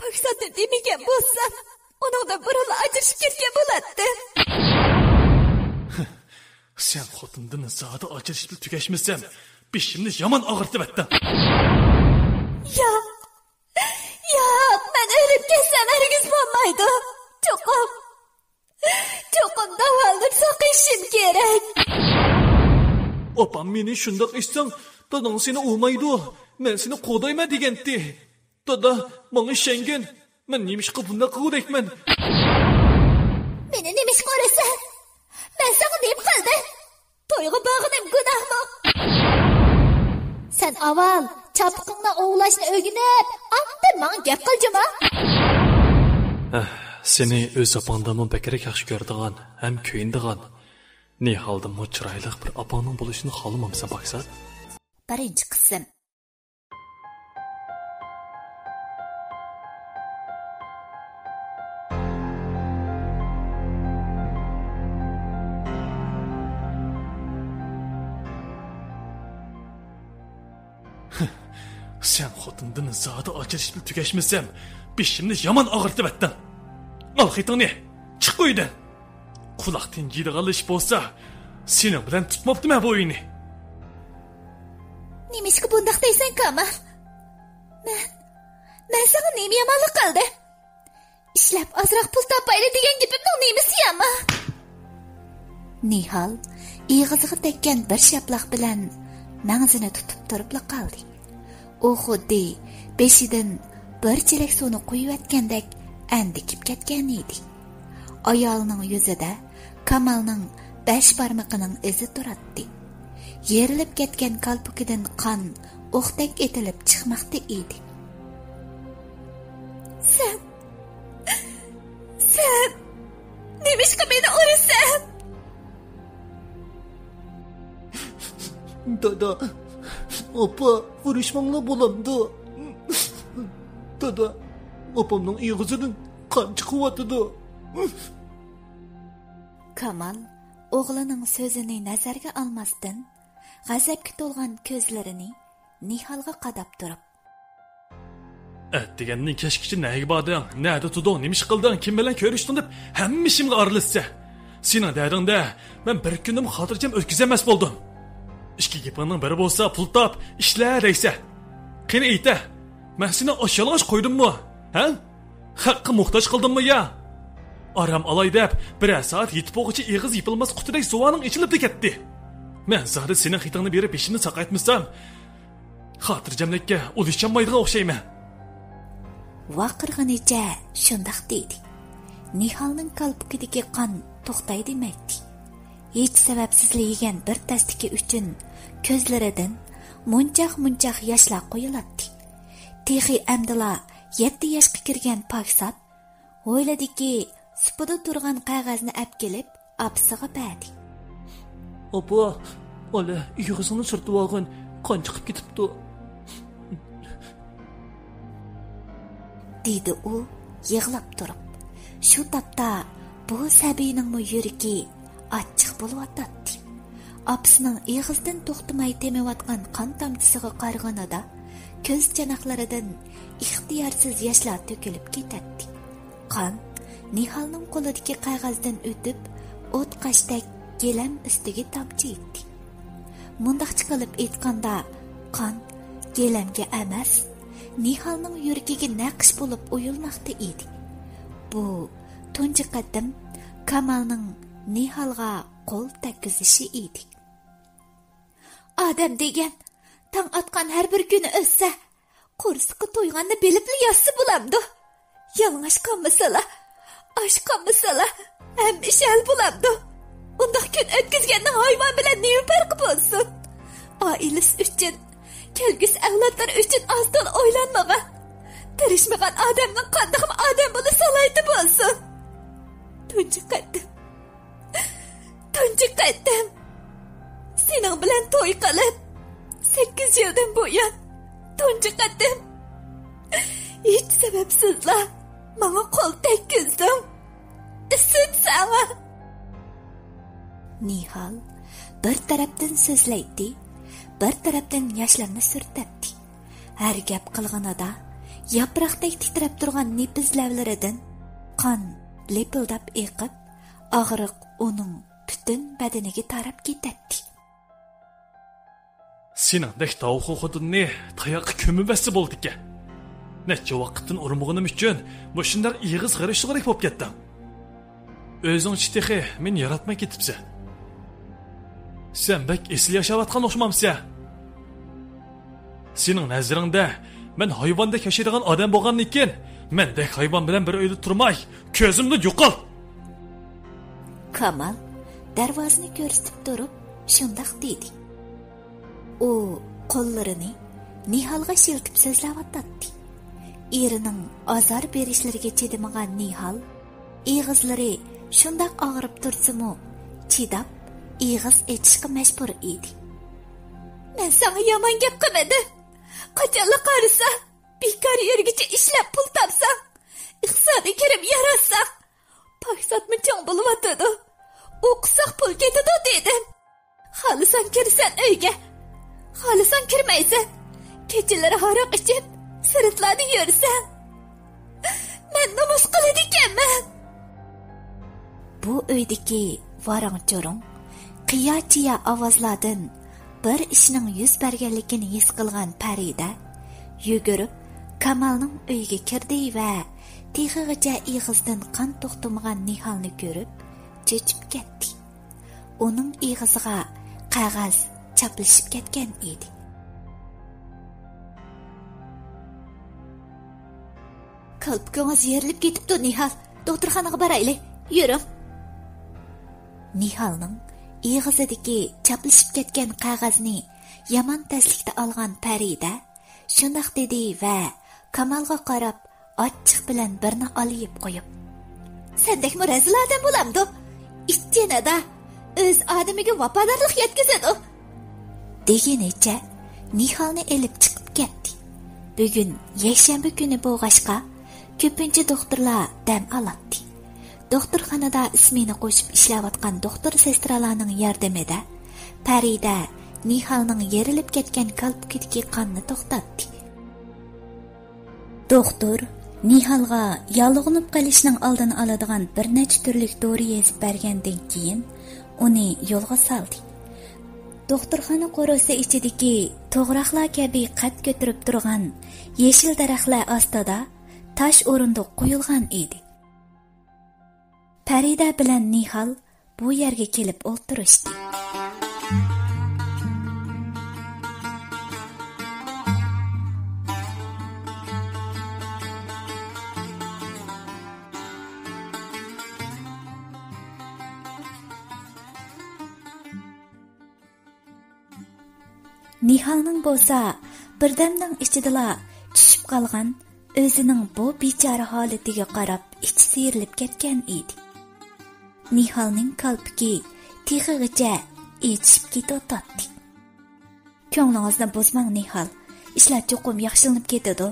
Paksatni demagan bo'lsam, uningdan burunli ajrashib ketgan bo'ladi. Sen xotindan zodi ajrashib tugashmasam, beshimni yomon og'irtib etding. Yo'q, men o'lib ketsam hargiz bo'lmaydi. Cho'qim davolib saqishim kerak. Opam meni shundoq eshitsang, dadang seni o'lmaydi. Men seni qo'dayman degandi. Dada, menga ishongin. Men nimishqa bunday qiludekman. Meni nimishqa qo'rasan? Men senga nima qildim? To'yga bag'inem gunohmi? Sen avval chapiqingni ovlashni o'rganib, andin menga gap qilma. Seni o'z opangdan bakrak yaxshi ko'radigan, ham kuyindigan. Ne holda mo chiroyli bir opangning bo'lishini xohlamamsan Paksat? Birinchi qism. Sen xotindan zodi ajrashib tugashmasam, beshimni yomon og'irtib etding. Al xitingni, chiq uydan. Quloqdan yeydigan ish bo'lsa, sening bilan tutmabdimi bu uyni? Nimishqa bundaq deysan, Kamal? Men senga nima yomonlik qildim? Ishlab ozroq pul topayli degan gapimning nimasiyami? Nihal ig'izig'i tekkan bir shaplaq bilan mag'zini tutib turib qoldi. U xuddi beshidan bir chelak suvni quyayotgandek andikib ketgan edi. Ayolning yuzida Kamalning 5 barmoqining izi turardi. Yerilib ketgan qalpoqidan qon o'qdek etilib chiqmoqda edi. Sen nimishqa meni urasan? Dada, opa, vurishmangla bo'lamdi. Dada, opamning ig'zidan qon chiqyapti. Kamal o'g'lining so'zini nazarga olmasdan g'azabga to'lgan ko'zlarini Nihalga qadab turib, deganning kashkichi nega bording? Nada tuding? Nima ish qilding? Kim bilan ko'rishding deb hamma ishimga aralashsa. Sening dadingda men bir kunim xotirjam o'tkazolmas bo'ldim. Ikki gapingning biri bo'lsa, pul top, ishlar deysa. Qani ayta. Men seni oshalg'ash qo'ydimmi? Ha? Haqqi muhtoj qildimmi ya? Aram alay deb bir soat yetib o'g'ichi eg'iz yipilmas qutidek suvaning ichilib ketdi. Men zodi sening xitingni berib peshimni saqaytmasam, xotirjamlikka ulishmaydigan o'xshayman. Vaqirg'inicha shundoq deydi. Nihalning qalbidagi qon to'xtay demaydi. Hech sababsizligigan bir tasdiki uchun ko'zlaridan munchoq yoshlar qo'yiladi. Texi amdila 7 yoshga kirgan Paksat o'yladiki, supida turgan qog'ozni olib kelib, apsiga berdi. Opa, ola, ig'izini surtib olgan, qon chiqib ketibdi. Deydi u yig'lab turib. Shu topda bu sabiyning yuragi achchiq bo'layotdi. Apsining ig'izdan to'xtamay temayotgan qon tomchisiga qarag'anida ko'z chanoqlaridan ixtiyorsiz yoshlar to'kilib ketadi. Qon Nihalning qo'lidagi qog'ozdan o'tib, o't qashdek gelam ustiga tomchiydi. Mundaqcha qilib aytganda, qon gelamga emas, Nihalning yuragiga naqsh bo'lib o'yilmoqda edi. Bu tunji qatim Kamalning Nihalga qo'l takkizishi edi. Odam degan tong otgan har bir kuni o'ssa, qo'rsiqqa to'yganni bilibli yassi bo'lamdi. Yalang'och qolmasala, osh qolmasala, hamma ish hal bo'lamdi. Undaq kun o'tkazganning hayvon bilan nima farqi bo'lsin? Oilasi uchun, kelgusi avlodlar uchun aslan o'ylanmagan, tirishmagan odamning qanday odam bo'la salaydi bo'lsin. Tunji qatim. Sening bilan to'y qilib 8 yildan buyon tunji qatim. Hech sababsizlar menga qo'l tekkizdim. Isit sana. Nihal bir tarafdan so'zlaydi, bir tarafdan yoshlarni surtadi. Har gap qilganida yaproqdek titrab turgan nepiz lavlaridan qon lepildab eqib, og'riq uning butun badaniga tarab ketadi. Seningdek tavxu xudunni tayoqqa ko'mibasi bo'ldi-ki. Necha vaqtdan urmog'im uchun bu shunday ig'iz g'irishg'irik bo'lib ketdim. O'zing chitixi, men yaratmay ketibsan. Sen bek esli yashayotgan o'xshamamsan. Sening nazaringda men hayvondek yashaydigan odam bo'lgandan keyin, mendek hayvon bilan bir uyda turmay, ko'zimni yo'qol. Kamal darvozani ko'rsatib turib, shundoq dedi. U qo'llarini Nihalga shiltib so'zlayotdi. Erining azor berishlariga chidamagan Nihal, ig'izlari shundoq og'rib tursa-mu, chidab ig'iz etishga majbur edi. Men sana yomon gap qilmadim. Qachonla qarisa, bekor yergacha ishlab pul topsam, iqtisodiy kirib yarasam, paksatmi cho'ng bo'lib o'tadi. O'qisoq pul ketadi dedim. Xolisan kirsan uyga, xolisan kirmaysan. Kechalari haroq ichib, sirtlarda yursan. Men nomus qiladi ekanman. Bu uydagi varang-cho'rong, qiyochiya ovozlardan bir ishning yuz berganligini his qilgan Farida yugurib Kamalning uyiga kirdi va tig'igacha ig'izdan qon to'xtamagan Nihalni ko'rib cho'chib ketdi. Uning ig'iziga qog'oz chaplashib ketgan edi. Qalbingiz yerilib ketibdi, Nihal. Doktorxonaga boraylik. Yuring. Nihalning ig'izidagi chaplashib ketgan qog'ozni yomon taslikda olgan Farida shundoq dedi va Kamalga qarab ochiq bilan birni olib qo'yib, "Sendek murazil odam bo'lamdi. Ishchenada o'z odamiga vafodorlik yetkazadi." Degenicha Nihalni elib chiqib ketdi. Bugun yakshanba kuni bo'lg'ashqa ko'pincha doktorlar dam oladi. Doktorxonada ismini qo'shib ishlayotgan doktor sestralarning yordamida Farida Nihalning yerilib ketgan qalbidagi qonni to'xtatdi. Doktor Nihalga yolg'onib qolishning oldini oladigan bir necha turlik dori yozib bergandan keyin uni yo'lga soldi. Doktorxona qo'rosi ichidagi to'g'raqlar kabi qad ko'tarib turgan yeshil daraxtlar ostida tosh o'rindiq qo'yilgan edi. Farida bilan Nihal bu yerga kelib o'tirishdi. Nihalning bo'lsa birdamning ichidala tushib qolgan o'zining bu bechora holatiga qarab ichi siyrilib ketgan edi. Nihalning qalbiki tig'igacha echib ketotdi. Ko'nglingizni bozmang, Nihal. Ishlar cho'qim yaxshilanib ketadi.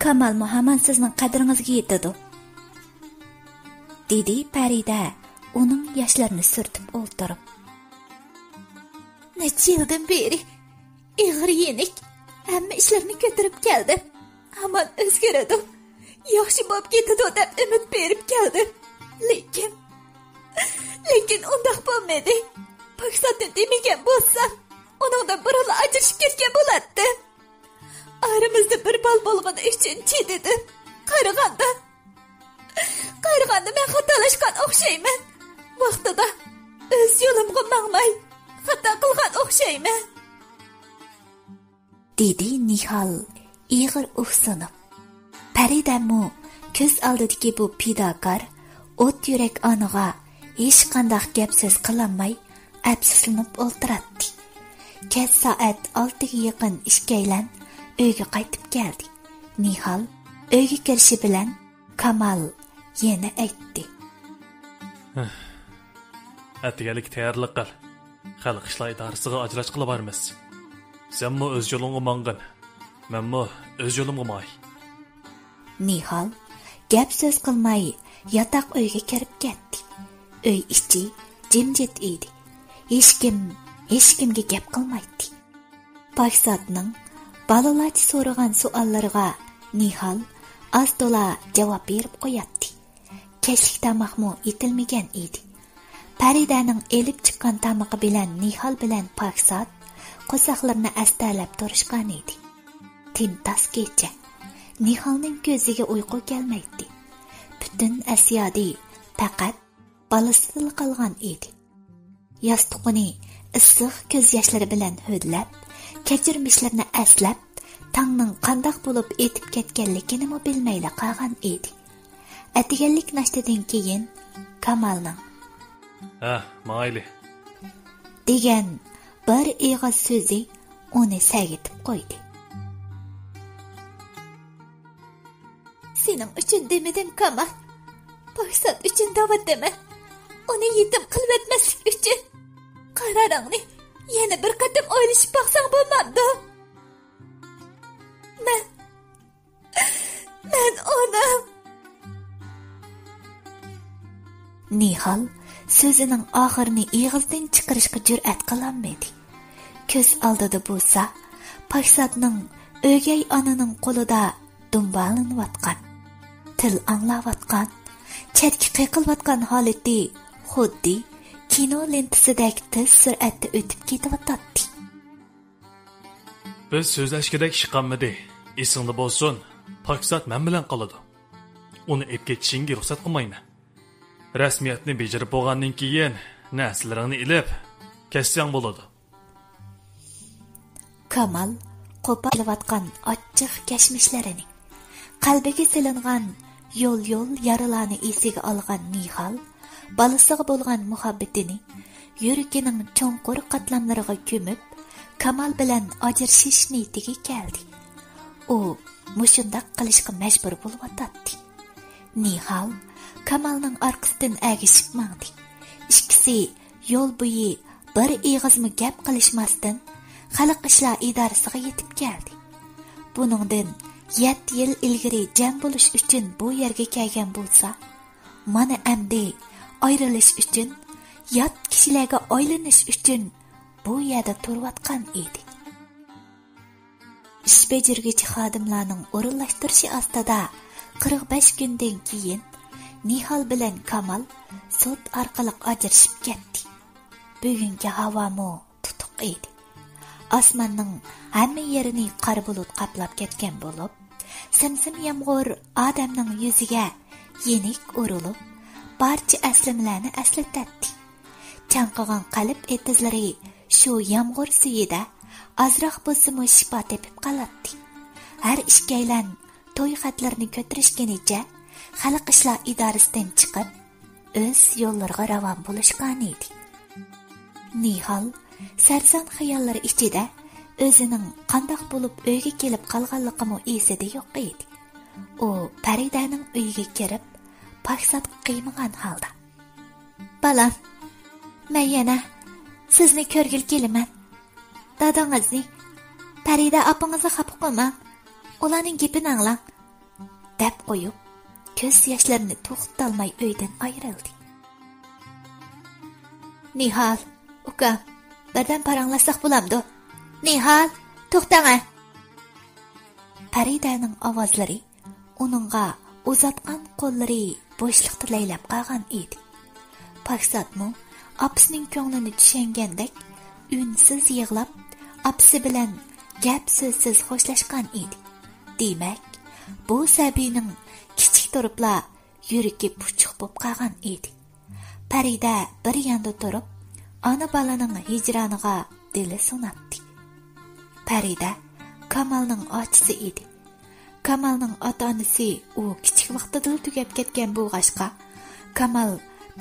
Kamal Muhammad sizning qadringizga yetadi. Dedi Farida uning yoshlarini surtib o'ltirib. Necha yildan beri ig'ir yenik, hamma ishlarni ko'tarib keldim. Amal o'zgaradi. Yaxshi bo'lib ketadi deb umid berib keldim. Lekin undoq bo'lmadi. Paksatni demagan bo'lsam, uningdan birala ajrashib ketgan bo'ladi. Aramizda bir bal bo'lgani uchun chidadim. Qaraganda men xatolashgan o'xshayman. Vaqtida o'z yo'limga mangmay xato qilgan o'xshayman. Dedi Nihal ig'ir ufsunib. Faridamu ko'z oldidagi bu pidokor o't yurak oniga hech qanday gap so'z qilolmay afsuslanib o'ltiradi. Kech soat 6ga yaqin ishkaylan uyga qaytib keldi. Nihal uyga kirishi bilan Kamal yana aytdi. Atigalik tayyorlik qil. Xalq ishlar idorasiga ajrash qilib bormiz. Senmi o'z yo'lingga mangin. Menmi o'z yo'limga moy. Nihal gap so'z qilmay yotoq uyga kirib ketdi. Uy ichi jimjit edi. Hech kimga gap qilmaydi. Paksatning balalarcha so'ragan savollariga Nihal az to'la javob berib qo'yatdi. Kechlik tamoqmi yetilmagan edi. Paridaning elib chiqqan tamog'i bilan Nihal bilan Paksat qo'saqlarni astarlab turishgan edi. Timtas kecha Nihalning ko'ziga uyqu kelmaydi. Butun asiyodi faqat balasida qolgan edi. Yostiqni issiq ko'z yoshlari bilan ho'dlab, kechirmishlarni aslab, tangning qandoq bo'lib etib ketganligini bilmayla qolgan edi. Atiganlik nashtadan keyin Kamalning mayli degan bir eg'iz so'zi uni sagitib qo'ydi. Sening uchun demadim, Kamal. Paksat uchun da'vat dema. Uni yetim qilib etmaslik uchun. Qararingni yana bir qatam o'ylashib baqsang bo'lmadi. Men onam. Nihal so'zining oxirini eg'izdan chiqarishga jur'at qilolmadi. Ko'z oldida bo'lsa, Paksatning o'gay onaning qo'lida dumbalanayotgan, til anglayotgan, chetga qiqilayotgan holati xuddi kino lentisidagi tez sur'atda o'tib ketayotdi. Biz so'zlashgidek chiqamidi. Esingda bo'lsin, Paksat men bilan qoladi. Uni ep ketishingga ruxsat qilmayman. Rasmiyatni bejarib bo'lgandan keyin naslaringni ilib kessang bo'ladi. Kamal qo'pollayotgan ochiq kashmishlarini, qalbiga silingan yo'l yaralarni esiga olgan Nihal, balasiga bo'lgan muhabbatini yuragining cho'nqur qatlamlariga ko'mib, Kamal bilan ajrashish niyatiga keldi. U mushundaq qilishga majbur bo'layotdi. Nihal Kamalning orqasidan agishib mangdi. Ikkisi yo'l bo'yi bir eg'izmi gap qilishmasdan xalq ishlar idorasiga yetib keldi. Buningdan 7 yil ilgari jam bo'lish uchun bu yerga kelgan bo'lsa, mana endi ayrilish uchun, yot kishilarga aylanish uchun bu yerda turayotgan edi. Ish bajarguvchi xodimlarning o'rinlashtirishi ostida 45 kundan keyin Nihal bilan Kamal sud orqali ajrashib ketdi. Bugungi havomi tutuq edi. Osmonning hamma yerini qor bulut qaplab ketgan bo'lib, simsim yomg'ir odamning yuziga yenik urilib, barcha aslimlarni aslatdi. Chanqagan qalb etizlari shu yomg'ir suyida azroq bo'lsa-mu shifo tepib qoladi. Har ishkaylan to'y xatlarini ko'tarishganicha xalq ishlar idorasidan chiqib, o'z yo'llariga ravon bo'lishgan edi. Nihal sarson xayollari ichida o'zining qandoq bo'lib uyga kelib qolganligimi esida yo'q edi. U Paridaning uyiga kirib, Paksat qiymagan holda: "Balam, men yana sizni ko'rgil kelaman. Dadangizni, Parida opangizni xafa qilmang. Ularning gapini anglang," deb qo'yib, ko'z yoshlarini to'xtatolmay uydan ayrildi. "Nihal, uka, birdan paranglasak bo'lamdi. Nihal, to'xtang." Paridaning ovozlari uningga uzatgan qo'llari bo'shliqda laylab qolgan edi. Paksatmi opasining ko'nglini tushangandek unsiz yig'lab, opasi bilan gap so'zsiz xo'shlashgan edi. Demak, bu sabining kichik turibla yuragi puchuq bo'lib qolgan edi. Parida bir yonda turib, ona balaning hijroniga dili sunatdi. Parida Kamalning ochisi edi. Kamalning ota-onasi u kichik vaqtida tugab ketgan bo'lg'ashqa, Kamal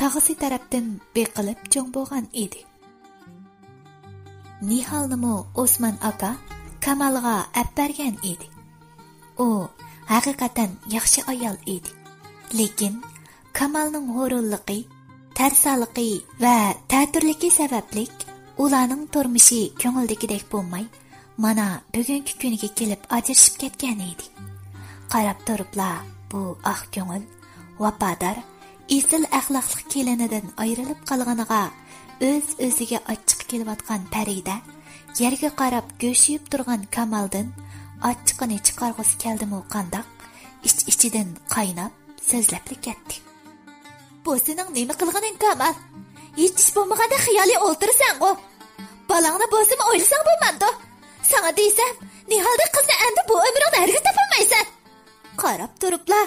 tog'asi tarafdan beqilib cho'ng bo'lgan edi. Nihalnimi Osman aka Kamalga olib bergan edi. U haqiqatan yaxshi ayol edi. Lekin Kamalning hurunligi, tarsaligi va ta'tirligi sababli ularning turmushi ko'ngildagidek bo'lmay, mana bugungi kuniga kelib ajrashib ketgan edi. Qarab turibla bu oq ko'ngil, vafodor, esil axloqli kelinidan ayrilib qolganiga o'z-o'ziga ochiq kelayotgan Parida yerga qarab go'shiyib turgan Kamaldan ochiqini chiqarg'isi keldimi qandaq ich-ichidan qaynab so'zlabli ketdi. Bu sening nima qilganing Kamal? Hech ish bo'lmaganda xiyoliy o'ltirsan-ku. Balangni bosimi o'ylasang bo'lmadi. Sana deysam, Nihalda qizni endi bu umringda hargiz topolmaysan. Qarab turibla,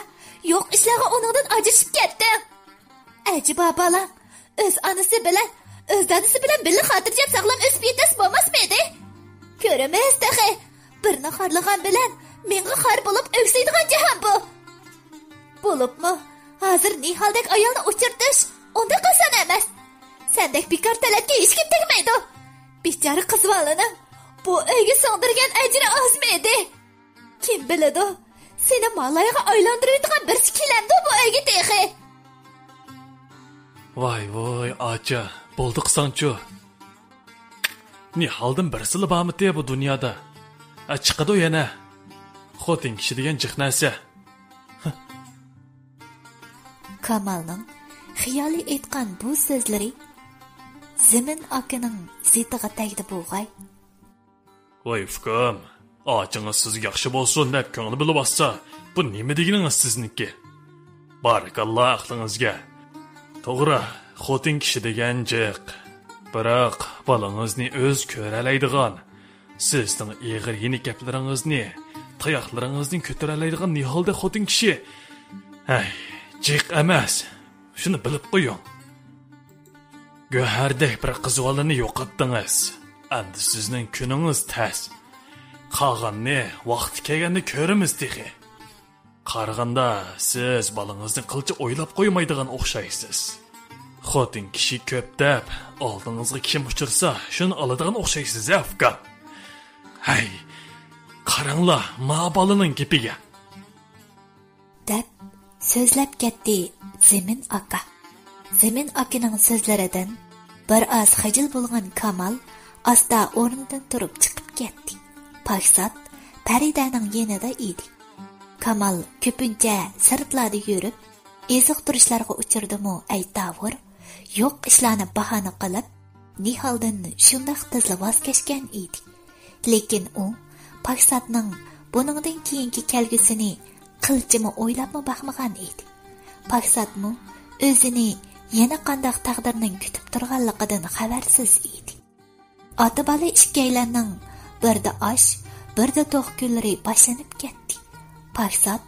yo'q ishlarga uningdan ajrashib ketding. Ajiba balang, o'z onasi bilan, o'z dadasi bilan birga xotirjam sog'lom o'sib yetas bo'lmasmidi? Ko'ramiz dahi. Birni xorlagan bilan menga xor bo'lib o'ksaydigan jahon bu. Bo'libmi? Hozir Nihaldek ayolni uchirtish unda qasan emas. Sendek bekor talabga hech kim tegmaydi. Bechora qizvalining bu uyga so'ndirgan ajri ozmaydi. Kim biladi? Seni Malayga aylantiradigan bir kelamdi bu uyga tehi. Voy, acha, bo'ldi qisonchu. Nihaldan birsili bormi bu dunyoda? Chiqadi yana. Xotin kishi degan jihnasi. Kamalning xiyoliy aytgan bu so'zlari Zimin akaning zitiga tegdi bo'g'ay. Voy ukam, ochingiz sizga yaxshi bo'lsin deb ko'ngli bilib olsa, bu nima deganingiz sizniki? Barakalloh aqlingizga. To'g'ri, xotin kishi degan jiq. Biroq bolangizni o'z ko'ralaydigan, sizning ig'ir yeni gaplaringizni, tayoqlaringizning ko'taralaydigan Nihalda xotin kishi. Hay, jiq emas. Shuni bilib qo'ying. Go'hardek bir qizvalini yo'qotdingiz. Endi sizning kuningiz tas. Qolganni vaqti kelganda ko'ramiz deyi. Qaraganda siz bolangizni qilcha o'ylab qo'ymaydigan o'xshaysiz. Xotin kishi ko'p deb oldingizga kim uchirsa, shuni oladigan o'xshaysiz, afgan. Hay, qaranglar, ma bolaning gapiga. Deb so'zlab ketdi Zimin aka. Zimin akaning so'zlaridan bir oz xajil bo'lgan Kamal asta o'rnidan turib chiqib ketdi. Paksat Paridaning yanida edi. Kamal ko'pincha sirtlarda yurib, eziq turishlarga uchirdi-mu aytavur, yo'q ishlarni bahona qilib, Nihaldan shunday tezla voz kechgan edi. Lekin u Paksatning buningdan keyingi kelgusini qilchimi o'ylabmi baxmagan edi. Paksatmi o'zini yana qanday taqdirning kutib turganligidan xabarsiz edi. Ota-bola ikkalanning birda osh, birda to'q kunlari boshlanib ketdi. Paksat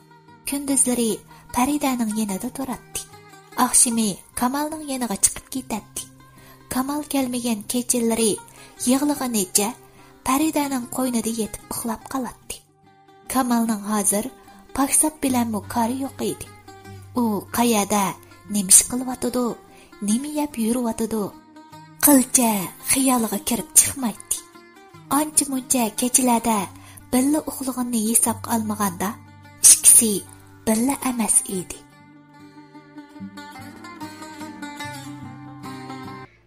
kunduzlari Paridaning yanida turadi. Oqshimi Kamalning yaniga chiqib ketadi. Kamal kelmagan kechalari yig'lig'anicha Paridaning qo'ynida yetib uxlab qoladi. Kamalning hozir Paksat bilan mukari yo'q edi. U qayada nemish qilyotidi, nima yeb yuriyotidi, qilcha xiyoliga kirib chiqmaydi. Ancha-muncha kechalarda billa uxlaganni hisobga olmaganda, ikkisi billa emas edi.